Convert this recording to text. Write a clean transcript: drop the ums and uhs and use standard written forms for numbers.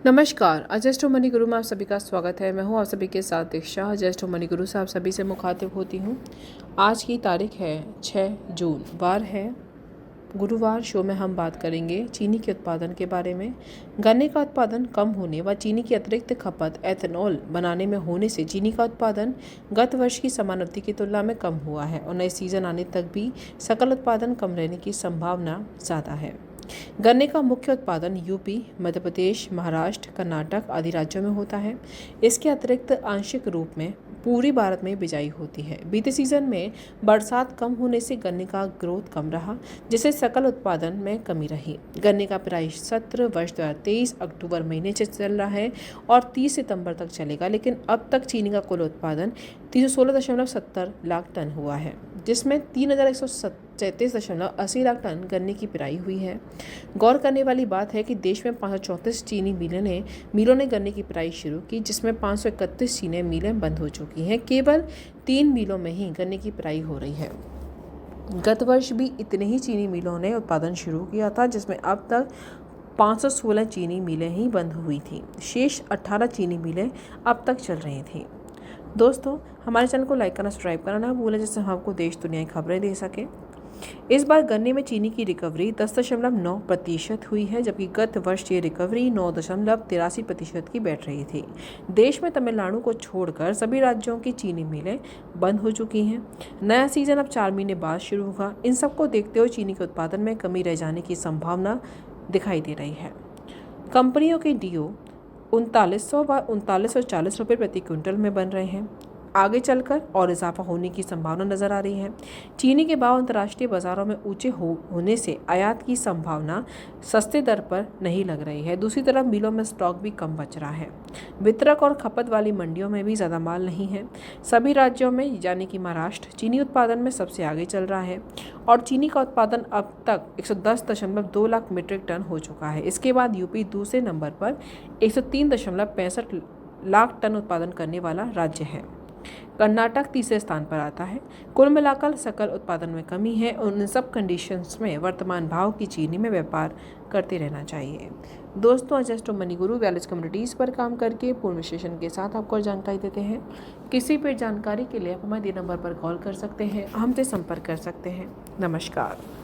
नमस्कार, adjust money गुरु में आप सभी का स्वागत है। मैं हूं आप सभी के साथ दीक्षा। अजस्ट मनी गुरु से आप सभी से मुखातिब होती हूं। आज की तारीख है 6 जून, वार है गुरुवार। शो में हम बात करेंगे चीनी के उत्पादन के बारे में। गन्ने का उत्पादन कम होने व चीनी की अतिरिक्त खपत एथेनॉल बनाने में होने से चीनी का उत्पादन गत वर्ष की समान अवधि की तुलना में कम हुआ है और नए सीजन आने तक भी सकल उत्पादन कम रहने की संभावना ज़्यादा है। गन्ने का मुख्य उत्पादन यूपी, मध्य प्रदेश, महाराष्ट्र, कर्नाटक आदि राज्यों में होता है। इसके अतिरिक्त आंशिक रूप में पूरी भारत में बिजाई होती है। बीते सीजन में बरसात कम होने से गन्ने का ग्रोथ कम रहा, जिससे सकल उत्पादन में कमी रही। गन्ने का पेराई सत्र वर्ष 2023 अक्टूबर महीने से चल रहा है और 30 सितंबर तक चलेगा, लेकिन अब तक चीनी का कुल उत्पादन 316.70 लाख टन हुआ है, जिसमें 3133.80 लाख टन गन्ने की पेराई हुई है। गौर करने वाली बात है कि देश में 534 चीनी मिलों ने गन्ने की पेराई शुरू की, जिसमें 531 चीनी मिलें बंद हो चुकी हैं। केवल 3 मिलों में ही गन्ने की पेराई हो रही है। गत वर्ष भी इतने ही चीनी मिलों ने उत्पादन शुरू किया था, जिसमें अब तक 516 चीनी मिलें ही बंद हुई थीं। शेष 18 चीनी मिलें अब तक चल रही थीं। दोस्तों, हमारे चैनल को लाइक करना, सब्सक्राइब करना ना भूलें, जिससे हम आपको देश दुनिया की खबरें दे सकें। इस बार गन्ने में चीनी की रिकवरी 10.9% हुई है, जबकि गत वर्ष ये रिकवरी 9.83% की बैठ रही थी। देश में तमिलनाडु को छोड़कर सभी राज्यों की चीनी मिलें बंद हो चुकी हैं। नया सीजन अब 4 महीने बाद शुरू होगा। इन सबको देखते हुए चीनी के उत्पादन में कमी रह जाने की संभावना दिखाई दे रही है। कंपनियों के डीओ 3900 व 3940 रुपये प्रति क्विंटल में बन रहे हैं। आगे चलकर और इजाफा होने की संभावना नजर आ रही है। चीनी के भाव अंतर्राष्ट्रीय बाजारों में ऊंचे होने से आयात की संभावना सस्ते दर पर नहीं लग रही है। दूसरी तरफ मिलों में स्टॉक भी कम बच रहा है। वितरक और खपत वाली मंडियों में भी ज़्यादा माल नहीं है। सभी राज्यों में यानी कि महाराष्ट्र चीनी उत्पादन में सबसे आगे चल रहा है और चीनी का उत्पादन अब तक 110.2 लाख मीट्रिक टन हो चुका है। इसके बाद यूपी दूसरे नंबर पर 103.65 लाख टन उत्पादन करने वाला राज्य है। कर्नाटक तीसरे स्थान पर आता है। कुल मिलाकर सकल उत्पादन में कमी है और उन सब कंडीशंस में वर्तमान भाव की चीनी में व्यापार करते रहना चाहिए। दोस्तों, अजस्ट मनी गुरु वैलिड कम्युनिटीज़ पर काम करके पूर्ण विश्लेषण के साथ आपको जानकारी देते हैं। किसी भी जानकारी के लिए आप हमारे नंबर पर कॉल कर सकते हैं, हमसे संपर्क कर सकते हैं। नमस्कार।